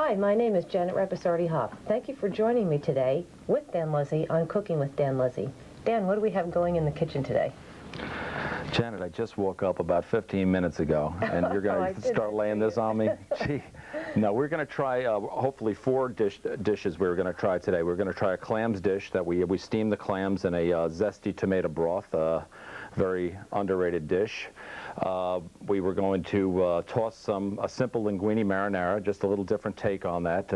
Hi, my name is Janet Rapasardi-Hoff. Thank you for joining me today with Dan Lizzie on Cooking with Dan Lizzie. Dan, what do we have going in the kitchen today? Janet, I just woke up about 15 minutes ago, and you're going to start laying this on me? Gee. No, we're going to try, hopefully, four dishes we're going to try today. We're going to try a clams dish that we steam the clams in a zesty tomato broth, very underrated dish. We were going to toss a simple linguine marinara, just a little different take on that.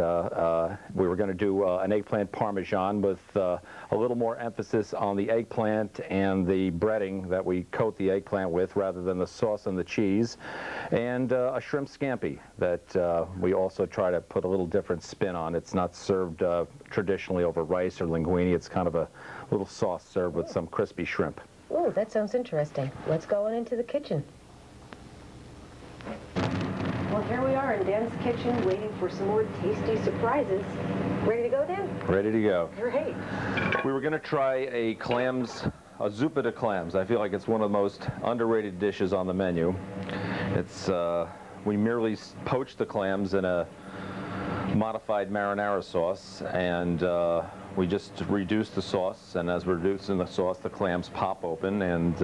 We were going to do an eggplant parmesan with a little more emphasis on the eggplant and the breading that we coat the eggplant with rather than the sauce and the cheese, and a shrimp scampi that we also try to put a little different spin on. It's not served traditionally over rice or linguine. It's kind of a little sauce served with some crispy shrimp. Oh, that sounds interesting. Let's go on into the kitchen. Well, here we are in Dan's kitchen waiting for some more tasty surprises. Ready to go, Dan? Ready to go. Great. We were going to try a zuppa de clams. I feel like it's one of the most underrated dishes on the menu. It's, we merely poached the clams in a modified marinara sauce, and we just reduced the sauce, and as we're reducing the sauce, the clams pop open, and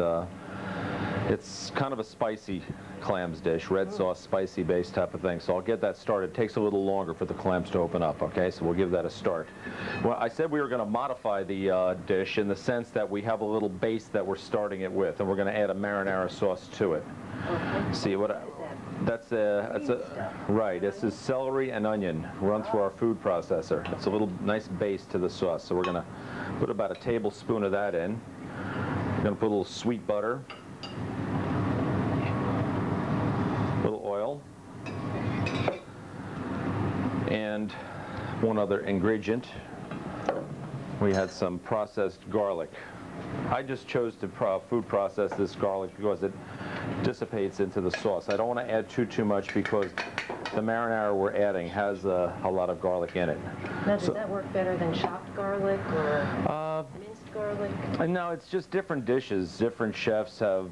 it's kind of a spicy clams dish, red sauce, spicy based type of thing. So I'll get that started. It takes a little longer for the clams to open up, okay? So we'll give that a start. Well, I said we were going to modify the dish in the sense that we have a little base that we're starting it with, and we're going to add a marinara sauce to it. Okay. See what right. This is celery and onion run through our food processor. It's a little nice base to the sauce. So we're going to put about a tablespoon of that in. We're going to put a little sweet butter, a little oil, and one other ingredient. We had some processed garlic. I just chose to food process this garlic because it dissipates into the sauce. I don't want to add too much because the marinara we're adding has a lot of garlic in it. Now, does that work better than chopped garlic or minced garlic? No, it's just different dishes. Different chefs have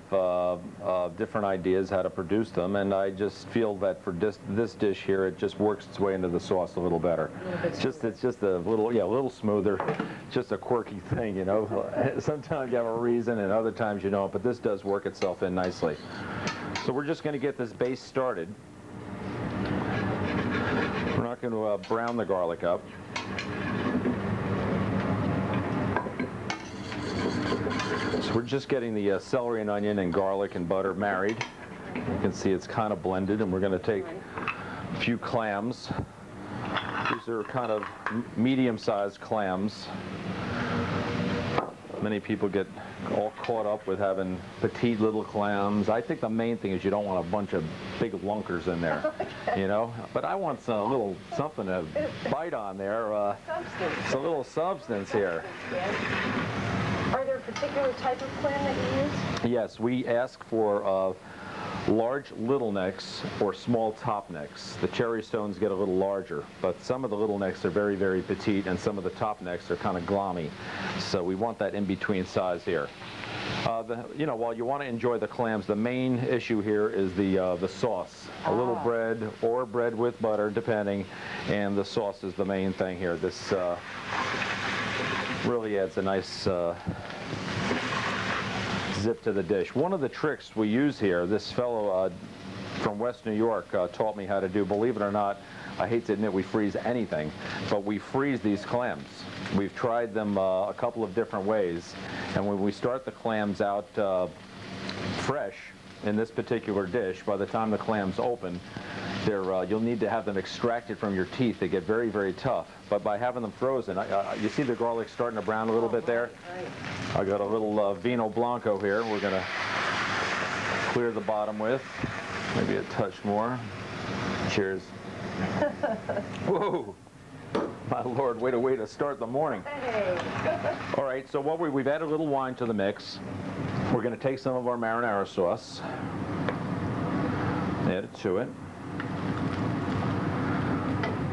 different ideas how to produce them, and I just feel that for this dish here, it just works its way into the sauce a little better. It's just a little smoother. Just a quirky thing, you know. Sometimes you have a reason, and other times you don't. But this does work itself in nicely. So we're just going to get this base started. We're not going to brown the garlic up. So we're just getting the celery and onion and garlic and butter married. You can see it's kind of blended, and we're going to take a few clams. These are kind of medium-sized clams. Many people get all caught up with having petite little clams. I think the main thing is you don't want a bunch of big lunkers in there, you know. But I want something to bite on there. It's a little substance here. Are there a particular type of clam that you use? Yes, we ask for large little necks or small top necks. The cherry stones get a little larger, but some of the little necks are very, very petite, and some of the top necks are kind of glommy. So we want that in-between size here. While you want to enjoy the clams, the main issue here is the sauce. A little bread or bread with butter, depending, and the sauce is the main thing here. This really adds a nice zip to the dish. One of the tricks we use here, this fellow from West New York taught me how to do. Believe it or not, I hate to admit we freeze anything, but we freeze these clams. We've tried them a couple of different ways, and when we start the clams out fresh in this particular dish, by the time the clams open, you'll need to have them extracted from your teeth. They get very, very tough. But by having them frozen, you see the garlic starting to brown a little bit there? I got a little Vino Blanco here we're going to clear the bottom with. Maybe a touch more. Cheers. Whoa! My Lord, way to start the morning. Hey. All right, so we've added a little wine to the mix. We're going to take some of our marinara sauce, add it to it.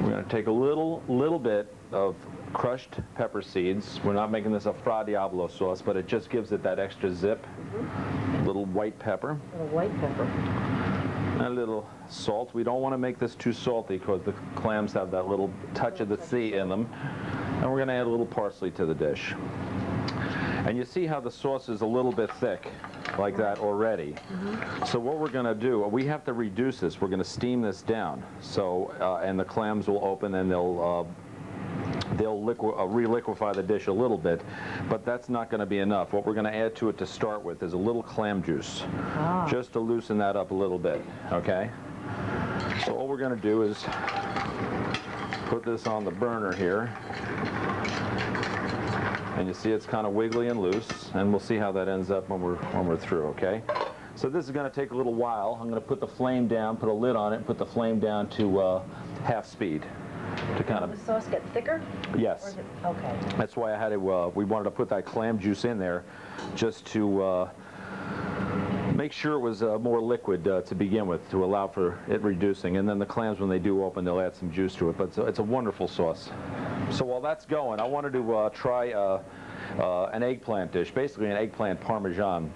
We're going to take a little bit of crushed pepper seeds. We're not making this a Fra Diavolo sauce, but it just gives it that extra zip. A little white pepper. A white pepper. a little salt. We don't want to make this too salty because the clams have that little touch of the sea in them. And we're going to add a little parsley to the dish. And you see how the sauce is a little bit thick, like that already. So what we're going to do, we have to reduce this. We're going to steam this down. So, and the clams will open and they'll re-liquefy the dish a little bit, but that's not going to be enough. What we're going to add to it to start with is a little clam juice, just to loosen that up a little bit, okay? So all we're going to do is put this on the burner here. And you see it's kind of wiggly and loose, and we'll see how that ends up when we're through, okay? So this is going to take a little while. I'm going to put the flame down, put a lid on it, put the flame down to half speed to kind of... Will the sauce get thicker? Yes. Okay. That's why I had to, we wanted to put that clam juice in there just to make sure it was more liquid to begin with, to allow for it reducing. And then the clams, when they do open, they'll add some juice to it. But it's a wonderful sauce. So while that's going, I wanted to try an eggplant dish, basically an eggplant parmesan.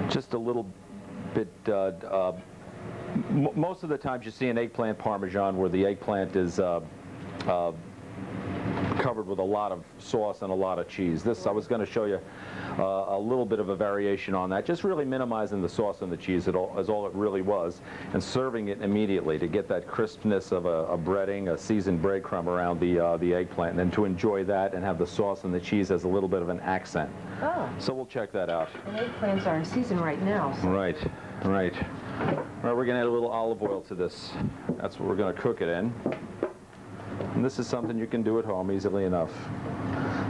Just a little bit, most of the times you see an eggplant parmesan where the eggplant is covered with a lot of sauce and a lot of cheese. This, I was going to show you a little bit of a variation on that, just really minimizing the sauce and the cheese as all it really was, and serving it immediately to get that crispness of a breading, a seasoned breadcrumb around the eggplant, and then to enjoy that and have the sauce and the cheese as a little bit of an accent. Oh. So we'll check that out. And eggplants are in season right now. So. Right. All right, we're going to add a little olive oil to this. That's what we're going to cook it in. And this is something you can do at home easily enough.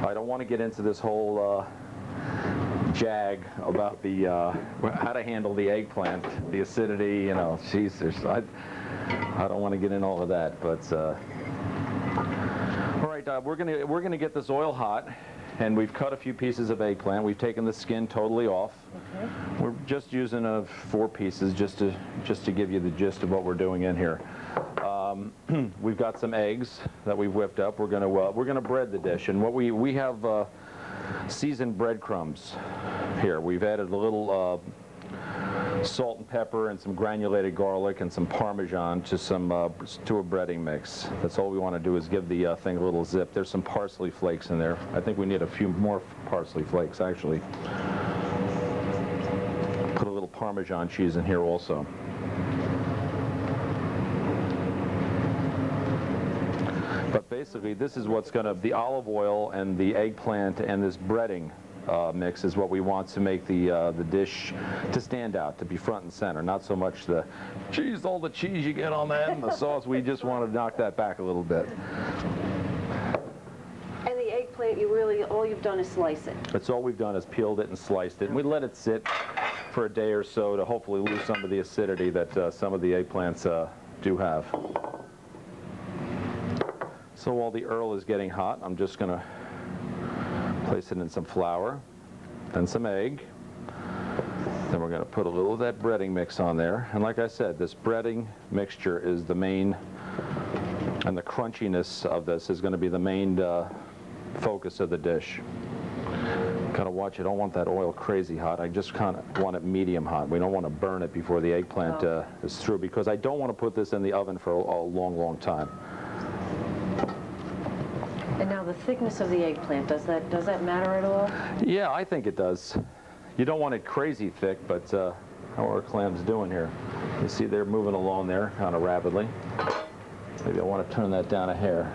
I don't want to get into this whole jag about the how to handle the eggplant, the acidity, you know. Geez, I don't want to get in all of that, but all right, we're gonna get this oil hot, and we've cut a few pieces of eggplant. We've taken the skin totally off. Okay. We're just using 4 pieces just to give you the gist of what we're doing in here. We've got some eggs that we've whipped up. We're gonna bread the dish, and what we have seasoned breadcrumbs here. We've added a little salt and pepper and some granulated garlic and some Parmesan to a breading mix. That's all we want to do is give the thing a little zip. There's some parsley flakes in there. I think we need a few more parsley flakes actually. Put a little Parmesan cheese in here also. But basically, this is what's going to, the olive oil and the eggplant and this breading mix is what we want to make the dish to stand out, to be front and center. Not so much the cheese, all the cheese you get on that and the sauce. We just want to knock that back a little bit. And the eggplant, all you've done is slice it. That's all we've done is peeled it and sliced it. And we let it sit for a day or so to hopefully lose some of the acidity that some of the eggplants do have. So while the Earl is getting hot, I'm just going to place it in some flour, then some egg. Then we're going to put a little of that breading mix on there. And like I said, this breading mixture is the main, and the crunchiness of this is going to be the main focus of the dish. Kind of watch it. I don't want that oil crazy hot. I just kind of want it medium hot. We don't want to burn it before the eggplant is through, because I don't want to put this in the oven for a long, long time. And now the thickness of the eggplant, does that matter at all? Yeah, I think it does. You don't want it crazy thick, but how are our clams doing here? You see they're moving along there kind of rapidly. Maybe I want to turn that down a hair.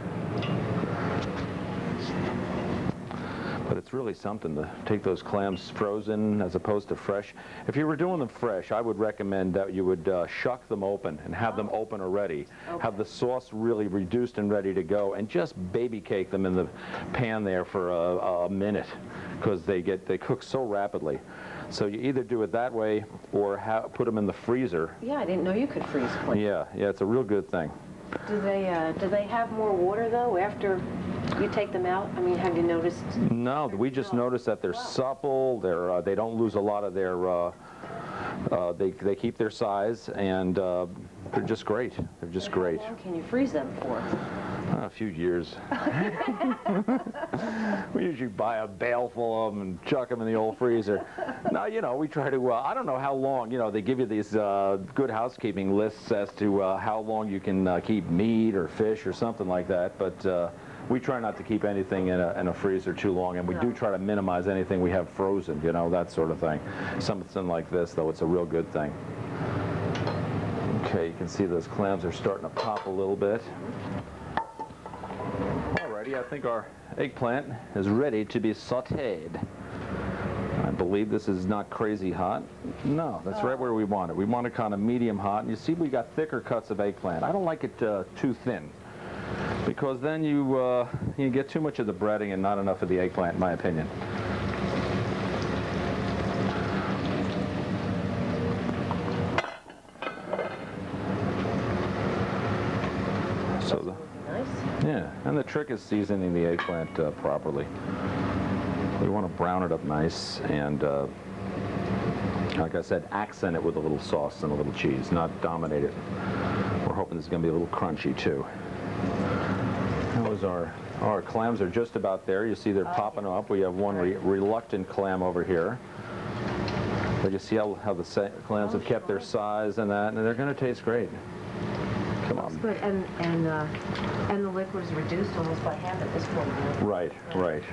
But it's really something to take those clams frozen as opposed to fresh. If you were doing them fresh, I would recommend that you would shuck them open and have them open already. Okay. Have the sauce really reduced and ready to go, and just baby cake them in the pan there for a minute, because they cook so rapidly. So you either do it that way or put them in the freezer. Yeah, I didn't know you could freeze clams. Yeah, it's a real good thing. Do they have more water though after you take them out? I mean, have you noticed? No, we just noticed that they're supple. They don't lose a lot of their. They keep their size, and they're just great. They're just great. How long can you freeze them for? A few years. We usually buy a bale full of them and chuck them in the old freezer. Now, you know, we try to, I don't know how long, you know, they give you these good housekeeping lists as to how long you can keep meat or fish or something like that, but we try not to keep anything in a freezer too long, and we do try to minimize anything we have frozen, you know, that sort of thing. Something like this, though, it's a real good thing. Okay, you can see those clams are starting to pop a little bit. Alrighty, I think our eggplant is ready to be sauteed. I believe this is not crazy hot. No, that's right where we want it. We want it kind of medium hot. And you see we got thicker cuts of eggplant. I don't like it too thin, because then you get too much of the breading and not enough of the eggplant, in my opinion. So yeah, and the trick is seasoning the eggplant properly. We want to brown it up nice and, like I said, accent it with a little sauce and a little cheese, not dominate it. We're hoping this is going to be a little crunchy too. That was our clams are just about there. You see they're popping up. We have one reluctant clam over here. But you see how the clams have kept their size and that, and they're going to taste great. Come on. Good, and the liquid is reduced almost by half at this point. Right, right.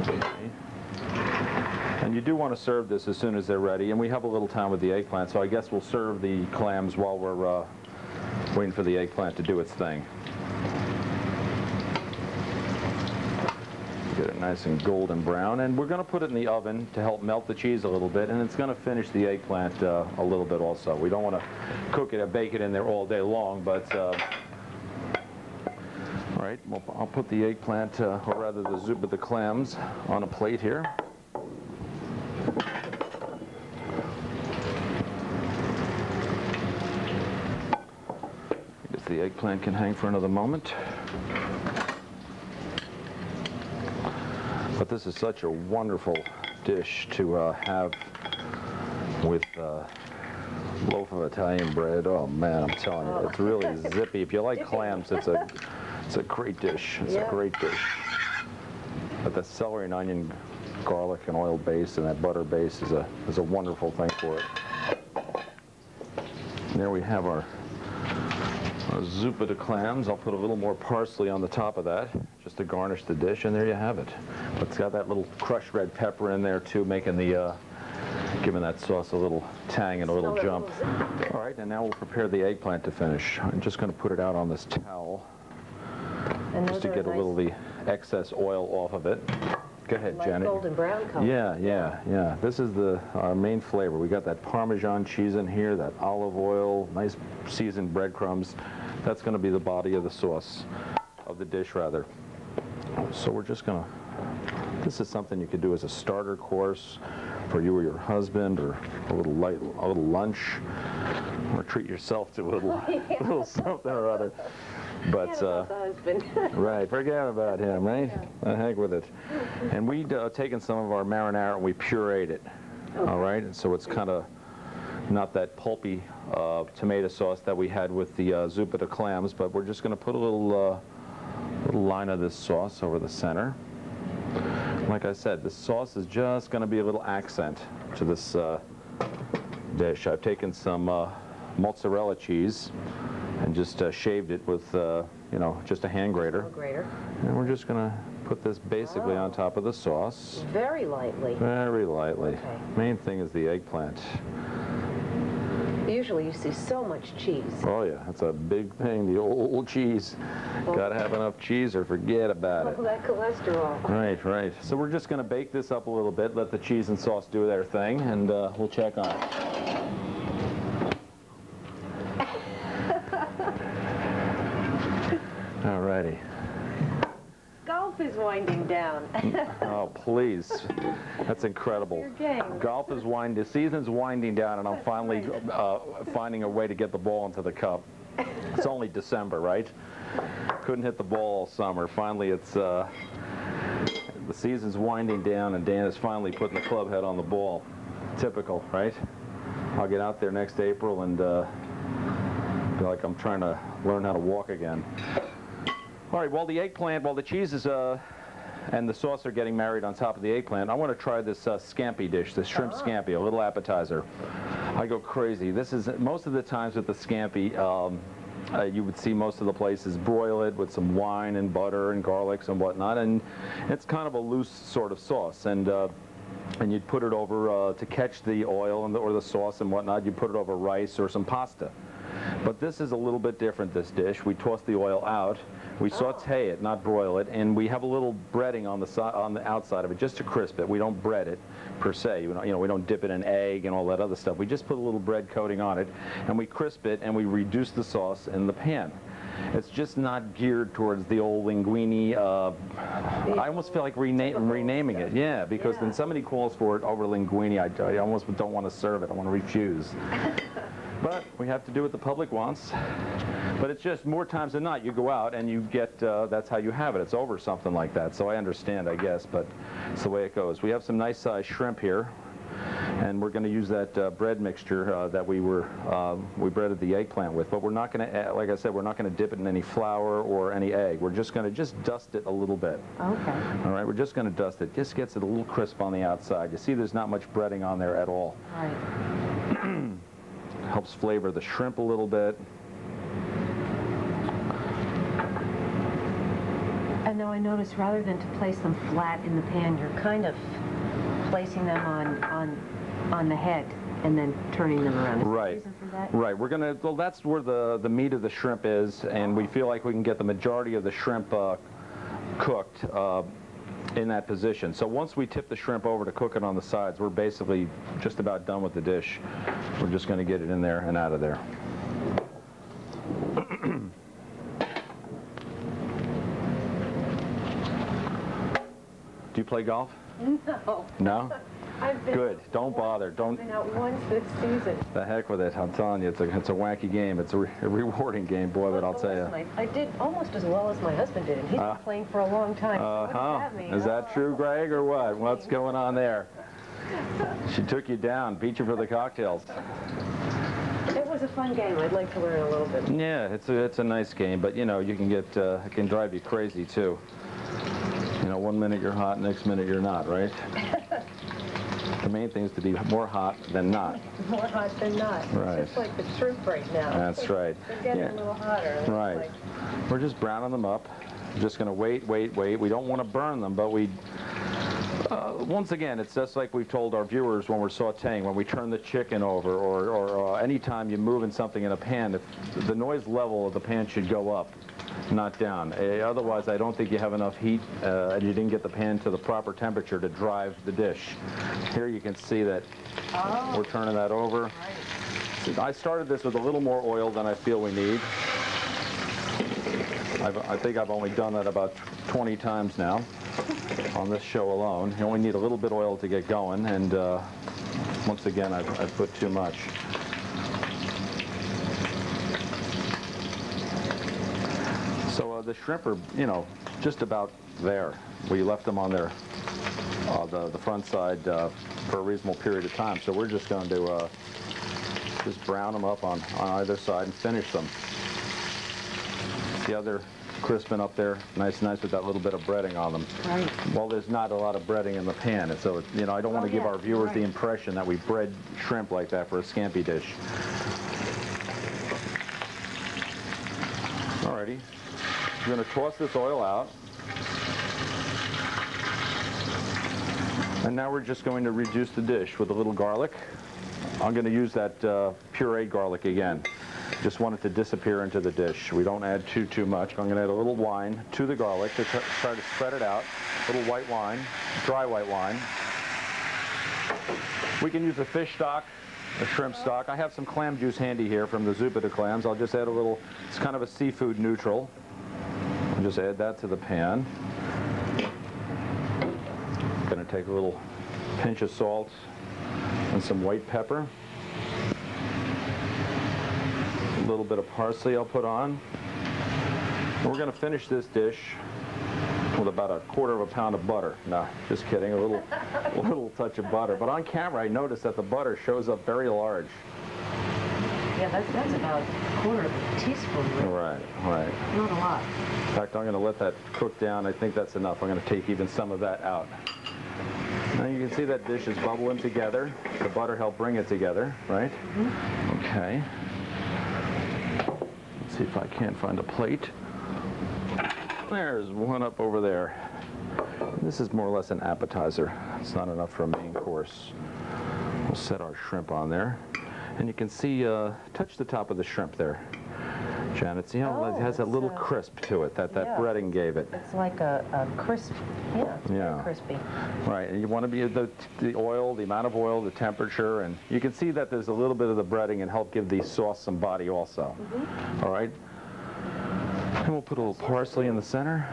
Okay. And you do want to serve this as soon as they're ready, and we have a little time with the eggplant, so I guess we'll serve the clams while we're waiting for the eggplant to do its thing. Get it nice and golden brown, and we're going to put it in the oven to help melt the cheese a little bit, and it's going to finish the eggplant a little bit also. We don't want to cook it or bake it in there all day long, but all right, well, I'll put the eggplant, or rather the soup with the clams, on a plate here. I guess the eggplant can hang for another moment. But this is such a wonderful dish to have with loaf of Italian bread. Oh man, I'm telling you, it's really zippy. If you like clams, it's a great dish. It's a great dish. But the celery and onion, garlic and oil base and that butter base is a wonderful thing for it. And there we have our zuppa de clams. I'll put a little more parsley on the top of that just to garnish the dish, and there you have it. But it's got that little crushed red pepper in there too, making the giving that sauce a little tang and a little jump. All right, and now we'll prepare the eggplant to finish. I'm just going to put it out on this towel just to get a little of the excess oil off of it. Go ahead, Janet. Golden brown color. Yeah. This is our main flavor. We got that Parmesan cheese in here, that olive oil, nice seasoned breadcrumbs. That's going to be the body of the sauce, of the dish rather. So we're just going to, this is something you could do as a starter course for you or your husband, or a little lunch, or treat yourself to a little something or other. But right, forget about him, right? Heck with it. And we'd taken some of our marinara and we pureed it. All right, and so it's kind of not that pulpy tomato sauce that we had with the zuppa de clams, but we're just going to put a little line of this sauce over the center. Like I said, this sauce is just going to be a little accent to this dish. I've taken some mozzarella cheese and just shaved it with, you know, just a hand grater. And we're just going to put this basically on top of the sauce. Very lightly. Very lightly. Okay. Main thing is the eggplant. Usually you see so much cheese. Oh yeah, that's a big thing, the old cheese. Gotta have enough cheese or forget about it. All that cholesterol. Right. So we're just gonna bake this up a little bit, let the cheese and sauce do their thing, and we'll check on it. Alrighty. Golf is winding down. Oh, please. That's incredible. Your game. Golf is the season's winding down, and I'm finally finding a way to get the ball into the cup. It's only December, right? Couldn't hit the ball all summer. Finally, it's the season's winding down, and Dan is finally putting the club head on the ball. Typical, right? I'll get out there next April and be like I'm trying to learn how to walk again. All right, while the cheese is and the sauce are getting married on top of the eggplant, I want to try this scampi dish, the shrimp scampi, a little appetizer. I go crazy. This is, most of the times with the scampi, you would see most of the places broil it with some wine and butter and garlics and whatnot, and it's kind of a loose sort of sauce. And you'd put it over, to catch the oil and or the sauce and whatnot, you put it over rice or some pasta. But this is a little bit different, this dish. We toss the oil out, we saute it, not broil it, and we have a little breading on the outside of it just to crisp it. We don't bread it per se. You know, we don't dip it in egg and all that other stuff. We just put a little bread coating on it, and we crisp it, and we reduce the sauce in the pan. It's just not geared towards the old linguine. I almost feel like renaming it. Yeah, because when somebody calls for it over linguine, I almost don't want to serve it. I want to refuse. But we have to do what the public wants. But it's just more times than not, you go out and you get, that's how you have it. It's over something like that. So I understand, I guess, but it's the way it goes. We have some nice sized shrimp here. And we're going to use that bread mixture that we breaded the eggplant with. But we're not going to, like I said, we're not going to dip it in any flour or any egg. We're just going to dust it a little bit. Okay. All right, we're just going to dust it. Just gets it a little crisp on the outside. You see there's not much breading on there at all. Right. Helps flavor the shrimp a little bit. And now I notice rather than to place them flat in the pan, you're kind of placing them on the head and then turning them around. Is there a reason for that? Right. We're gonna. Well, that's where the meat of the shrimp is, and we feel like we can get the majority of the shrimp cooked in that position. So once we tip the shrimp over to cook it on the sides, we're basically just about done with the dish. We're just going to get it in there and out of there. Do you play golf? No. No? I've been Good. Don't bother. Don't. I've been out once this season. The heck with it. I'm telling you, it's a wacky game. It's a rewarding game, boy, but I'll tell you. I did almost as well as my husband did, and he's been playing for a long time. So what does that mean? Is that true, Greg, or what? What's going on there? She took you down, beat you for the cocktails. It was a fun game. I'd like to learn a little bit. Yeah, it's a nice game, but you know, you can get it can drive you crazy too. You know, one minute you're hot, next minute you're not, right? The main thing is to be more hot than not. More hot than not. Right. It's just like the shrimp right now. That's right. They're getting a little hotter. Right. Like... We're just browning them up. Just going to wait. We don't want to burn them, but we... once again, it's just like we've told our viewers when we're sauteing, when we turn the chicken over, or anytime you're moving something in a pan, if the noise level of the pan should go up, not down. Otherwise, I don't think you have enough heat, and you didn't get the pan to the proper temperature to drive the dish. Here you can see that we're turning that over. Right. I started this with a little more oil than I feel we need. I think I've only done that about 20 times now on this show alone. You only need a little bit of oil to get going, and once again, I've put too much. So the shrimp are, you know, just about there. We left them on their the front side for a reasonable period of time. So we're just going to just brown them up on either side and finish them. The other crisping up there, nice with that little bit of breading on them. Right. Well, there's not a lot of breading in the pan, and so you know, I don't want to give our viewers the impression that we bread shrimp like that for a scampi dish. Alrighty, we're going to toss this oil out, and now we're just going to reduce the dish with a little garlic. I'm going to use that pureed garlic again. Just want it to disappear into the dish. We don't add too much. I'm going to add a little wine to the garlic to try to spread it out. A little white wine, dry white wine. We can use a fish stock, a shrimp stock. I have some clam juice handy here from the Zupita clams. I'll just add a little, it's kind of a seafood neutral. I'll just add that to the pan. Going to take a little pinch of salt and some white pepper. A little bit of parsley I'll put on. And we're going to finish this dish with about a quarter of a pound of butter. No, just kidding, a little touch of butter. But on camera I noticed that the butter shows up very large. Yeah, that's about a quarter of a teaspoon. Really. Right. Not a lot. In fact, I'm going to let that cook down. I think that's enough. I'm going to take even some of that out. Now you can see that dish is bubbling together. The butter helped bring it together, right? Mm-hmm. Okay. Let's see if I can't find a plate. There's one up over there. This is more or less an appetizer. It's not enough for a main course. We'll set our shrimp on there. And you can see, touch the top of the shrimp there, Janet. See how it has a little crisp to it, that yeah, breading gave it. It's like a crisp, it's very crispy. Right, and you want to be the oil, the amount of oil, the temperature, and you can see that there's a little bit of the breading and help give the sauce some body also. Mm-hmm. All right. And we'll put a little parsley in the center,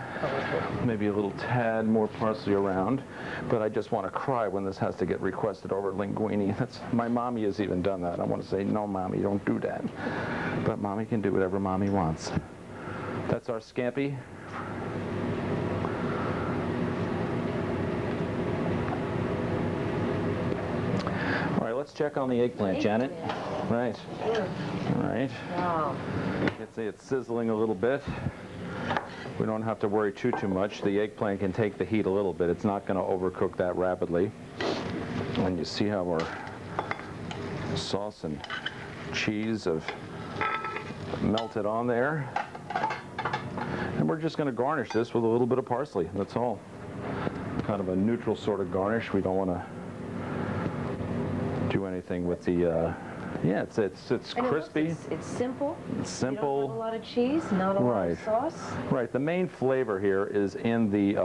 maybe a little tad more parsley around, but I just want to cry when this has to get requested over linguine. My mommy has even done that. I want to say, no, Mommy, don't do that. But Mommy can do whatever Mommy wants. That's our scampi. All right, let's check on the eggplant, Janet. Right. Sure. All right. Wow. You can see it's sizzling a little bit. We don't have to worry too much. The eggplant can take the heat a little bit. It's not going to overcook that rapidly. And you see how our sauce and cheese have melted on there. And we're just going to garnish this with a little bit of parsley. That's all. Kind of a neutral sort of garnish. We don't want to do anything with the yeah, it's crispy. It's simple. It's simple. You don't have a lot of cheese, not a lot of sauce. Right. The main flavor here is in the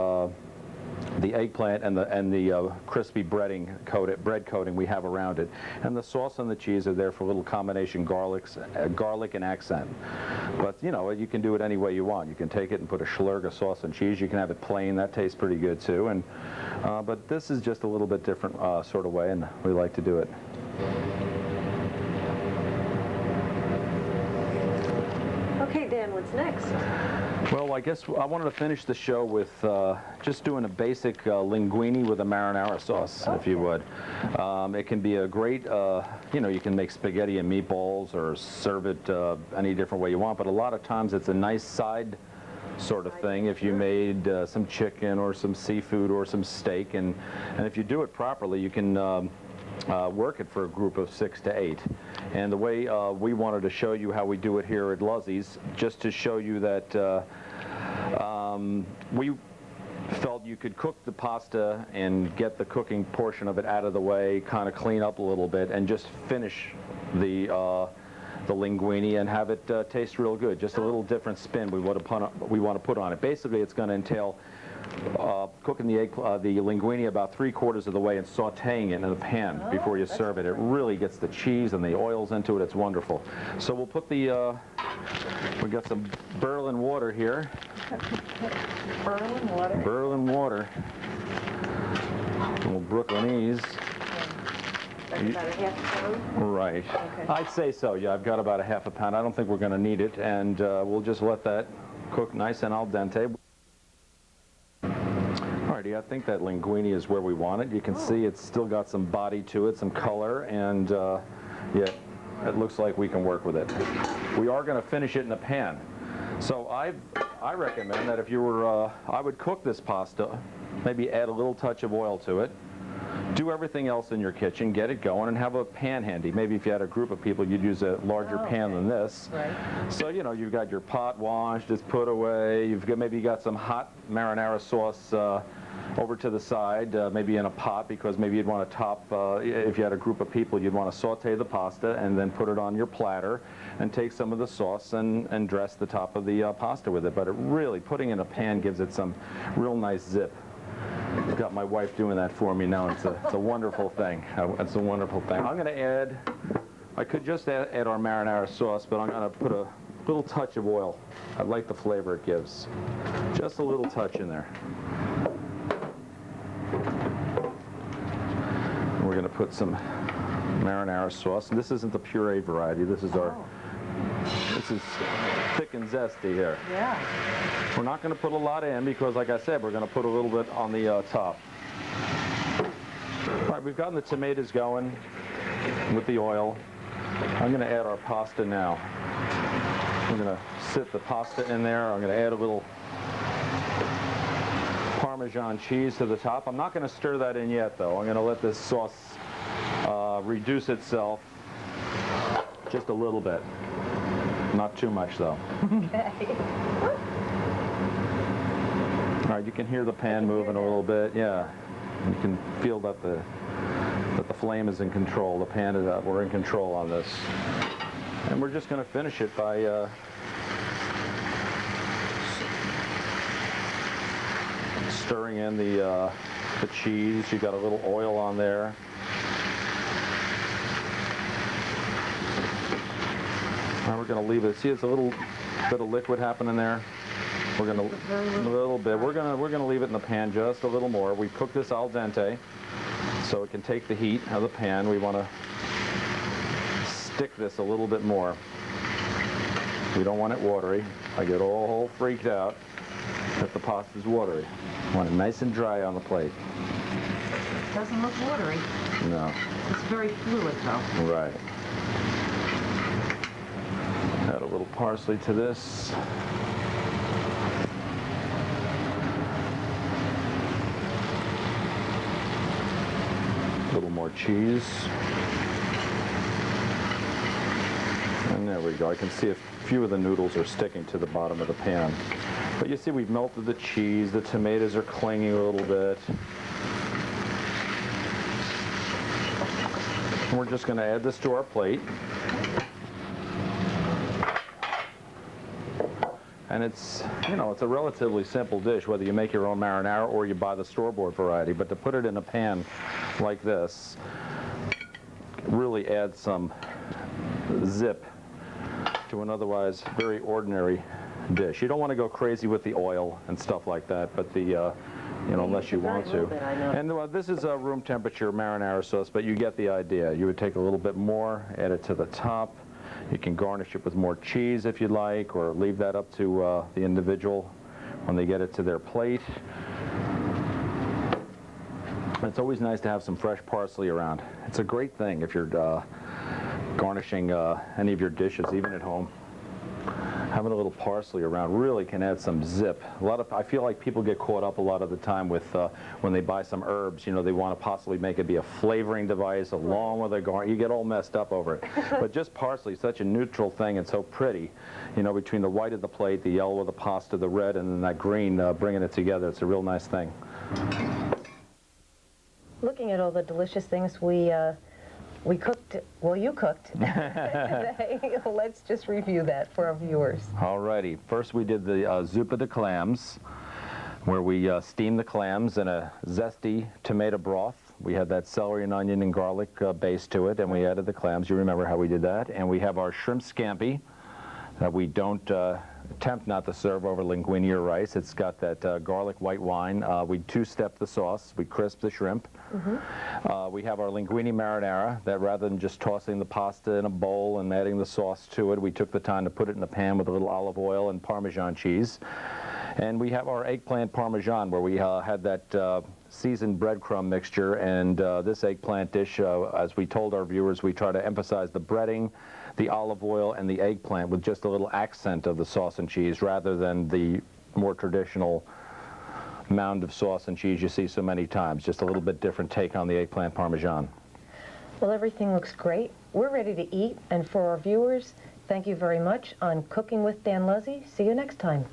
eggplant and the crispy bread coating we have around it, and the sauce and the cheese are there for a little combination garlic and accent. But you know, you can do it any way you want. You can take it and put a Schlurger sauce and cheese. You can have it plain. That tastes pretty good too. And but this is just a little bit different sort of way, and we like to do it. Okay, Dan, what's next? Well, I guess I wanted to finish the show with just doing a basic linguine with a marinara sauce, if you would. It can be a great, you know, you can make spaghetti and meatballs or serve it any different way you want, but a lot of times it's a nice side sort of thing if you made some chicken or some seafood or some steak, and if you do it properly, you can work it for a group of 6 to 8. And the way we wanted to show you how we do it here at Luzzy's, just to show you that we felt you could cook the pasta and get the cooking portion of it out of the way, kind of clean up a little bit, and just finish the linguine and have it taste real good. Just a little different spin we want to put on it. Basically, it's going to entail cooking the linguine about 3/4 of the way and sautéing it in a pan before you serve it. It really gets the cheese and the oils into it. It's wonderful. So we'll put the, we got some Berlin water here. Berlin water? Berlin water. A little Brooklynese. That's about a half a pound? Right. Okay. I'd say so, yeah. I've got about a half a pound. I don't think we're going to need it, and we'll just let that cook nice and al dente. Alrighty, I think that linguine is where we want it. You can see it's still got some body to it, some color, and yeah, it looks like we can work with it. We are going to finish it in a pan. So I recommend that if you were, I would cook this pasta, maybe add a little touch of oil to it, do everything else in your kitchen, get it going, and have a pan handy. Maybe if you had a group of people, you'd use a larger pan than this. Right. So, you know, you've got your pot washed, it's put away, maybe you got some hot marinara sauce over to the side, maybe in a pot, because maybe you'd want to top, if you had a group of people, you'd want to saute the pasta and then put it on your platter and take some of the sauce and dress the top of the pasta with it. But it really, putting it in a pan gives it some real nice zip. I've got my wife doing that for me now. It's a wonderful thing. It's a wonderful thing. I'm going to add, I could just add our marinara sauce, but I'm going to put a little touch of oil. I like the flavor it gives. Just a little touch in there. We're going to put some marinara sauce. And this isn't the puree variety. This is this is thick and zesty here. Yeah. We're not going to put a lot in because, like I said, we're going to put a little bit on the top. All right, we've gotten the tomatoes going with the oil. I'm going to add our pasta now. I'm going to sit the pasta in there. I'm going to add a little Parmesan cheese to the top. I'm not going to stir that in yet, though. I'm going to let this sauce reduce itself just a little bit. Not too much, though. Okay. All right, you can hear the pan moving a little bit. Yeah, you can feel that the flame is in control. The pan is we're in control on this, and we're just going to finish it by stirring in the cheese. You got a little oil on there. Now we're going to leave it. See, it's a little bit of liquid happening there. We're going to a little bit. We're going to leave it in the pan just a little more. We cook this al dente, so it can take the heat out of the pan. We want to stick this a little bit more. We don't want it watery. I get all freaked out if the pasta's watery. I want it nice and dry on the plate. Doesn't look watery. No. It's very fluid, though. Right. Add a little parsley to this. A little more cheese. And there we go. I can see a few of the noodles are sticking to the bottom of the pan. But you see we've melted the cheese. The tomatoes are clinging a little bit. And we're just going to add this to our plate. And it's, you know, it's a relatively simple dish, whether you make your own marinara or you buy the store-bought variety. But to put it in a pan like this really adds some zip to an otherwise very ordinary dish. You don't want to go crazy with the oil and stuff like that, but the, you know, unless you want to. And this is a room temperature marinara sauce, but you get the idea. You would take a little bit more, add it to the top. You can garnish it with more cheese if you'd like, or leave that up to the individual when they get it to their plate. It's always nice to have some fresh parsley around. It's a great thing if you're garnishing any of your dishes, even at home. Having a little parsley around really can add some zip. I feel like people get caught up a lot of the time with when they buy some herbs, you know, they want to possibly make it be a flavoring device along with a garnish. You get all messed up over it. But just parsley is such a neutral thing and so pretty, you know, between the white of the plate, the yellow of the pasta, the red, and then that green, bringing it together. It's a real nice thing. Looking at all the delicious things we cooked, well, you cooked today. Let's just review that for our viewers. Alrighty, first we did the zuppa de clams, where we steamed the clams in a zesty tomato broth. We had that celery and onion and garlic base to it, and we added the clams. You remember how we did that. And we have our shrimp scampi that we don't attempt not to serve over linguine or rice. It's got that garlic white wine. We two-step the sauce. We crisp the shrimp. We have our linguine marinara that rather than just tossing the pasta in a bowl and adding the sauce to it, we took the time to put it in the pan with a little olive oil and Parmesan cheese. And we have our eggplant Parmesan, where we had that seasoned breadcrumb mixture. And this eggplant dish, as we told our viewers, we try to emphasize the breading, the olive oil, and the eggplant with just a little accent of the sauce and cheese rather than the more traditional mound of sauce and cheese you see so many times. Just a little bit different take on the eggplant Parmesan. Well, everything looks great. We're ready to eat. And for our viewers, thank you very much on Cooking with Dan Luzzi. See you next time.